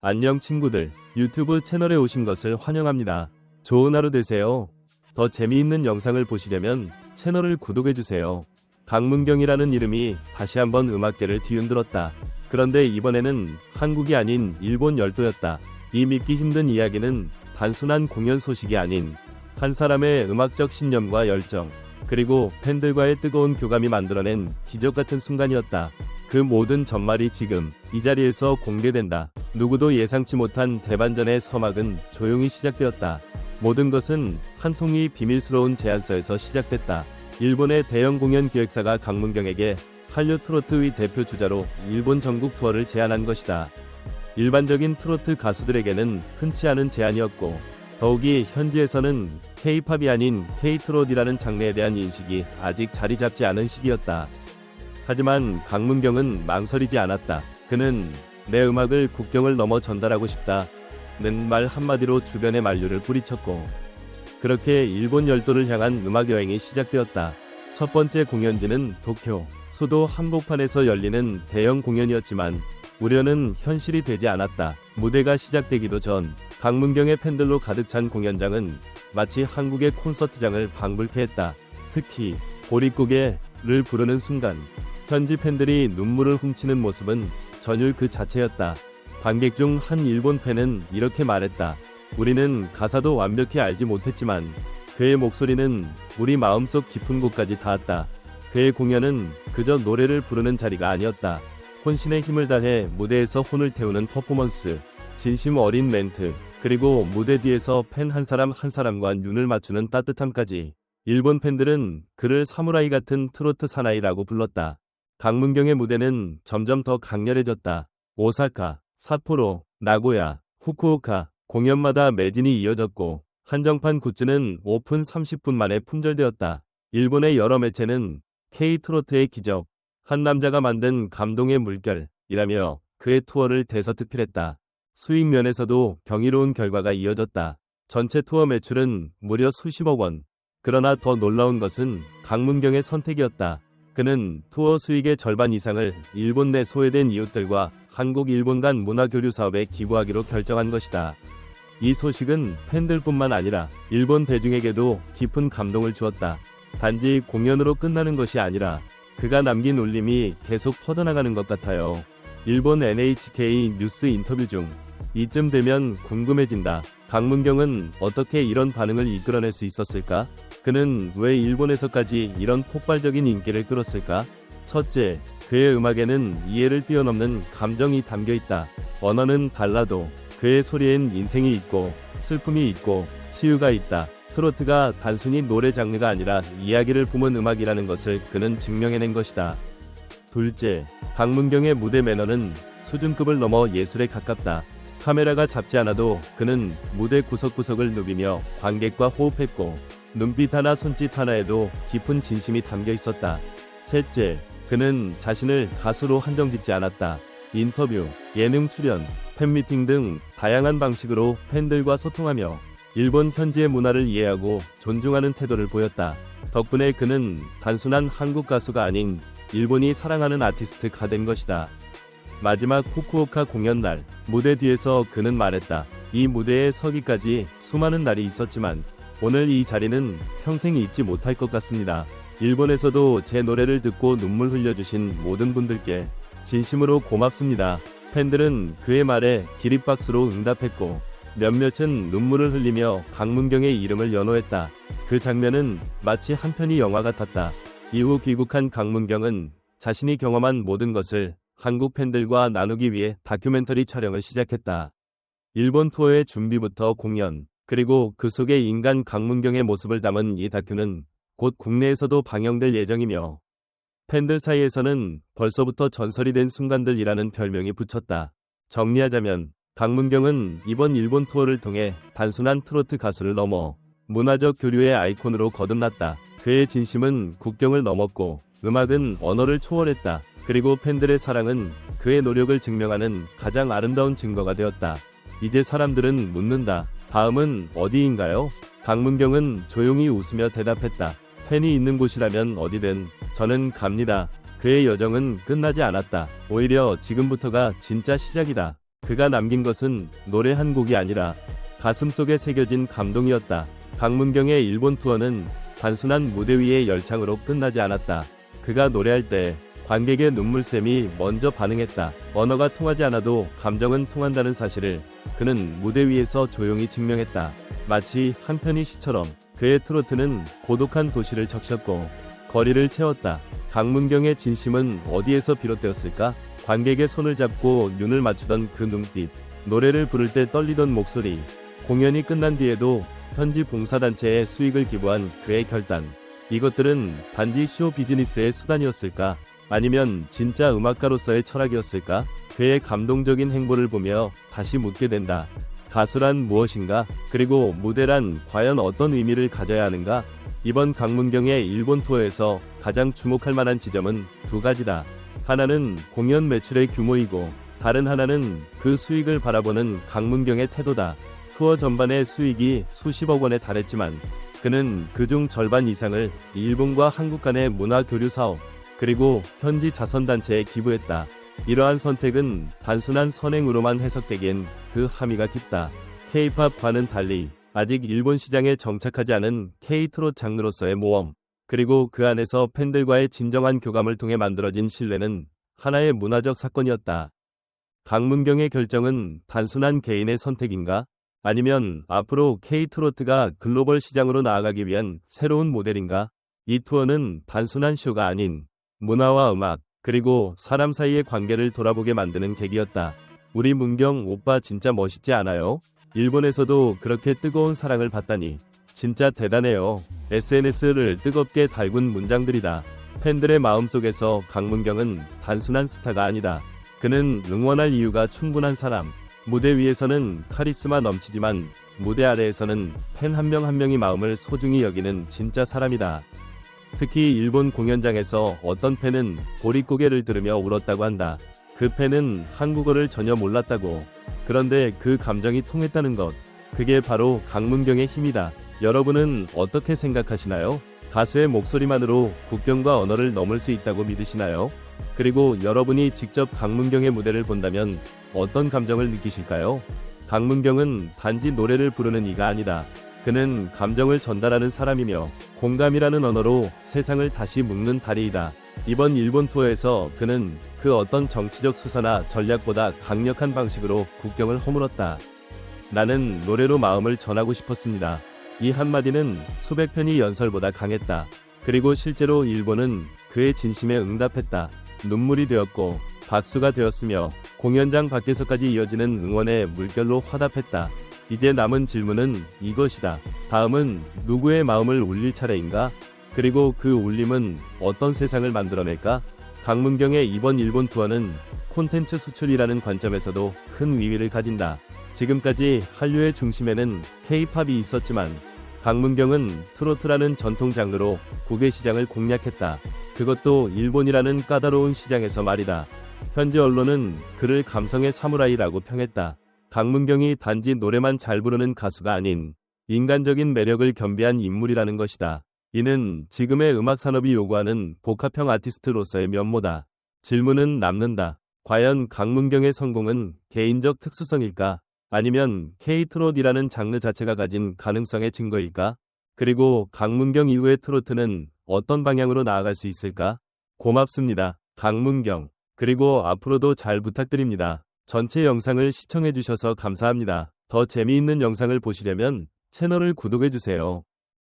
안녕 친구들, 유튜브 채널에 오신 것을 환영합니다. 좋은 하루 되세요. 더 재미있는 영상을 보시려면 채널을 구독해주세요. 강문경이라는 이름이 다시 한번 음악계를 뒤흔들었다. 그런데 이번에는 한국이 아닌 일본 열도였다. 이 믿기 힘든 이야기는 단순한 공연 소식이 아닌 한 사람의 음악적 신념과 열정, 그리고 팬들과의 뜨거운 교감이 만들어낸 기적 같은 순간이었다. 그 모든 전말이 지금 이 자리에서 공개된다. 누구도 예상치 못한 대반전의 서막은 조용히 시작되었다. 모든 것은 한 통이 비밀스러운 제안서에서 시작됐다. 일본의 대형 공연 기획사가 강문경에게 한류 트로트의 대표 주자로 일본 전국 투어를 제안한 것이다. 일반적인 트로트 가수들에게는 흔치 않은 제안이었고, 더욱이 현지에서는 K-팝이 아닌 K-트롯이라는 장르에 대한 인식이 아직 자리 잡지 않은 시기였다. 하지만 강문경은 망설이지 않았다. 그는 내 음악을 국경을 넘어 전달하고 싶다는 말 한마디로 주변의 만류를 뿌리쳤고, 그렇게 일본 열도를 향한 음악 여행이 시작되었다. 첫 번째 공연지는 도쿄, 수도 한복판에서 열리는 대형 공연이었지만 우려는 현실이 되지 않았다. 무대가 시작되기도 전 강문경의 팬들로 가득 찬 공연장은 마치 한국의 콘서트장을 방불케 했다. 특히 보릿고개를 부르는 순간 현지 팬들이 눈물을 훔치는 모습은 전율 그 자체였다. 관객 중 한 일본 팬은 이렇게 말했다. 우리는 가사도 완벽히 알지 못했지만 그의 목소리는 우리 마음속 깊은 곳까지 닿았다. 그의 공연은 그저 노래를 부르는 자리가 아니었다. 혼신의 힘을 다해 무대에서 혼을 태우는 퍼포먼스, 진심 어린 멘트, 그리고 무대 뒤에서 팬 한 사람 한 사람과 눈을 맞추는 따뜻함까지. 일본 팬들은 그를 사무라이 같은 트로트 사나이라고 불렀다. 강문경의 무대는 점점 더 강렬해졌다. 오사카, 삿포로, 나고야, 후쿠오카, 공연마다 매진이 이어졌고 한정판 굿즈는 오픈 30분 만에 품절되었다. 일본의 여러 매체는 K-트로트의 기적, 한 남자가 만든 감동의 물결이라며 그의 투어를 대서특필했다. 수익 면에서도 경이로운 결과가 이어졌다. 전체 투어 매출은 무려 수십억 원. 그러나 더 놀라운 것은 강문경의 선택이었다. 그는 투어 수익의 절반 이상을 일본 내 소외된 이웃들과 한국-일본 간 문화교류 사업에 기부하기로 결정한 것이다. 이 소식은 팬들뿐만 아니라 일본 대중에게도 깊은 감동을 주었다. 단지 공연으로 끝나는 것이 아니라 그가 남긴 울림이 계속 퍼져나가는 것 같아요. 일본 NHK 뉴스 인터뷰 중 이쯤 되면 궁금해진다. 강문경은 어떻게 이런 반응을 이끌어낼 수 있었을까? 그는 왜 일본에서까지 이런 폭발적인 인기를 끌었을까? 첫째, 그의 음악에는 이해를 뛰어넘는 감정이 담겨있다. 언어는 달라도 그의 소리엔 인생이 있고 슬픔이 있고 치유가 있다. 트로트가 단순히 노래 장르가 아니라 이야기를 품은 음악이라는 것을 그는 증명해낸 것이다. 둘째, 강문경의 무대 매너는 수준급을 넘어 예술에 가깝다. 카메라가 잡지 않아도 그는 무대 구석구석을 누비며 관객과 호흡했고 눈빛 하나 손짓 하나에도 깊은 진심이 담겨 있었다. 셋째, 그는 자신을 가수로 한정짓지 않았다. 인터뷰, 예능 출연, 팬미팅 등 다양한 방식으로 팬들과 소통하며 일본 현지의 문화를 이해하고 존중하는 태도를 보였다. 덕분에 그는 단순한 한국 가수가 아닌 일본이 사랑하는 아티스트가 된 것이다. 마지막 후쿠오카 공연 날, 무대 뒤에서 그는 말했다. 이 무대에 서기까지 수많은 날이 있었지만 오늘 이 자리는 평생 잊지 못할 것 같습니다. 일본에서도 제 노래를 듣고 눈물 흘려주신 모든 분들께 진심으로 고맙습니다. 팬들은 그의 말에 기립박수로 응답했고 몇몇은 눈물을 흘리며 강문경의 이름을 연호했다. 그 장면은 마치 한 편의 영화 같았다. 이후 귀국한 강문경은 자신이 경험한 모든 것을 한국 팬들과 나누기 위해 다큐멘터리 촬영을 시작했다. 일본 투어의 준비부터 공연, 그리고 그 속의 인간 강문경의 모습을 담은 이 다큐는 곧 국내에서도 방영될 예정이며 팬들 사이에서는 벌써부터 전설이 된 순간들이라는 별명이 붙였다. 정리하자면 강문경은 이번 일본 투어를 통해 단순한 트로트 가수를 넘어 문화적 교류의 아이콘으로 거듭났다. 그의 진심은 국경을 넘었고 음악은 언어를 초월했다. 그리고 팬들의 사랑은 그의 노력을 증명하는 가장 아름다운 증거가 되었다. 이제 사람들은 묻는다. 다음은 어디인가요? 강문경은 조용히 웃으며 대답했다. 팬이 있는 곳이라면 어디든 저는 갑니다. 그의 여정은 끝나지 않았다. 오히려 지금부터가 진짜 시작이다. 그가 남긴 것은 노래 한 곡이 아니라 가슴속에 새겨진 감동이었다. 강문경의 일본 투어는 단순한 무대 위의 열창으로 끝나지 않았다. 그가 노래할 때 관객의 눈물샘이 먼저 반응했다. 언어가 통하지 않아도 감정은 통한다는 사실을 그는 무대 위에서 조용히 증명했다. 마치 한 편의 시처럼 그의 트로트는 고독한 도시를 적셨고 거리를 채웠다. 강문경의 진심은 어디에서 비롯되었을까? 관객의 손을 잡고 눈을 맞추던 그 눈빛, 노래를 부를 때 떨리던 목소리, 공연이 끝난 뒤에도 현지 봉사단체에 수익을 기부한 그의 결단. 이것들은 단지 쇼 비즈니스의 수단이었을까? 아니면 진짜 음악가로서의 철학이었을까? 그의 감동적인 행보를 보며 다시 묻게 된다. 가수란 무엇인가? 그리고 무대란 과연 어떤 의미를 가져야 하는가? 이번 강문경의 일본 투어에서 가장 주목할 만한 지점은 두 가지다. 하나는 공연 매출의 규모이고 다른 하나는 그 수익을 바라보는 강문경의 태도다. 투어 전반의 수익이 수십억 원에 달했지만 그는 그중 절반 이상을 일본과 한국 간의 문화 교류 사업 그리고 현지 자선단체에 기부했다. 이러한 선택은 단순한 선행으로만 해석되기엔 그 함의가 깊다. K-팝과는 달리 아직 일본 시장에 정착하지 않은 K-트롯 장르로서의 모험, 그리고 그 안에서 팬들과의 진정한 교감을 통해 만들어진 신뢰는 하나의 문화적 사건이었다. 강문경의 결정은 단순한 개인의 선택인가? 아니면 앞으로 K-트로트가 글로벌 시장으로 나아가기 위한 새로운 모델인가? 이 투어는 단순한 쇼가 아닌 문화와 음악, 그리고 사람 사이의 관계를 돌아보게 만드는 계기였다. 우리 문경 오빠 진짜 멋있지 않아요? 일본에서도 그렇게 뜨거운 사랑을 받다니 진짜 대단해요. SNS를 뜨겁게 달군 문장들이다. 팬들의 마음속에서 강문경은 단순한 스타가 아니다. 그는 응원할 이유가 충분한 사람. 무대 위에서는 카리스마 넘치지만 무대 아래에서는 팬 한 명 한 명이 마음을 소중히 여기는 진짜 사람이다. 특히 일본 공연장에서 어떤 팬은 보릿고개를 들으며 울었다고 한다. 그 팬은 한국어를 전혀 몰랐다고. 그런데 그 감정이 통했다는 것. 그게 바로 강문경의 힘이다. 여러분은 어떻게 생각하시나요? 가수의 목소리만으로 국경과 언어를 넘을 수 있다고 믿으시나요? 그리고 여러분이 직접 강문경의 무대를 본다면 어떤 감정을 느끼실까요? 강문경은 단지 노래를 부르는 이가 아니다. 그는 감정을 전달하는 사람이며 공감이라는 언어로 세상을 다시 묶는 다리이다. 이번 일본 투어에서 그는 그 어떤 정치적 수사나 전략보다 강력한 방식으로 국경을 허물었다. 나는 노래로 마음을 전하고 싶었습니다. 이 한마디는 수백 편의 연설보다 강했다. 그리고 실제로 일본은 그의 진심에 응답했다. 눈물이 되었고 박수가 되었으며 공연장 밖에서까지 이어지는 응원의 물결로 화답했다. 이제 남은 질문은 이것이다. 다음은 누구의 마음을 울릴 차례인가? 그리고 그 울림은 어떤 세상을 만들어낼까? 강문경의 이번 일본 투어는 콘텐츠 수출이라는 관점에서도 큰 위위를 가진다. 지금까지 한류의 중심에는 K-팝이 있었지만 강문경은 트로트라는 전통 장르로 국외 시장을 공략했다. 그것도 일본이라는 까다로운 시장에서 말이다. 현지 언론은 그를 감성의 사무라이라고 평했다. 강문경이 단지 노래만 잘 부르는 가수가 아닌 인간적인 매력을 겸비한 인물이라는 것이다. 이는 지금의 음악 산업이 요구하는 복합형 아티스트로서의 면모다. 질문은 남는다. 과연 강문경의 성공은 개인적 특수성일까? 아니면 K-트롯이라는 장르 자체가 가진 가능성의 증거일까? 그리고 강문경 이후의 트로트는 어떤 방향으로 나아갈 수 있을까? 고맙습니다. 강문경. 그리고 앞으로도 잘 부탁드립니다. 전체 영상을 시청해주셔서 감사합니다. 더 재미있는 영상을 보시려면 채널을 구독해주세요.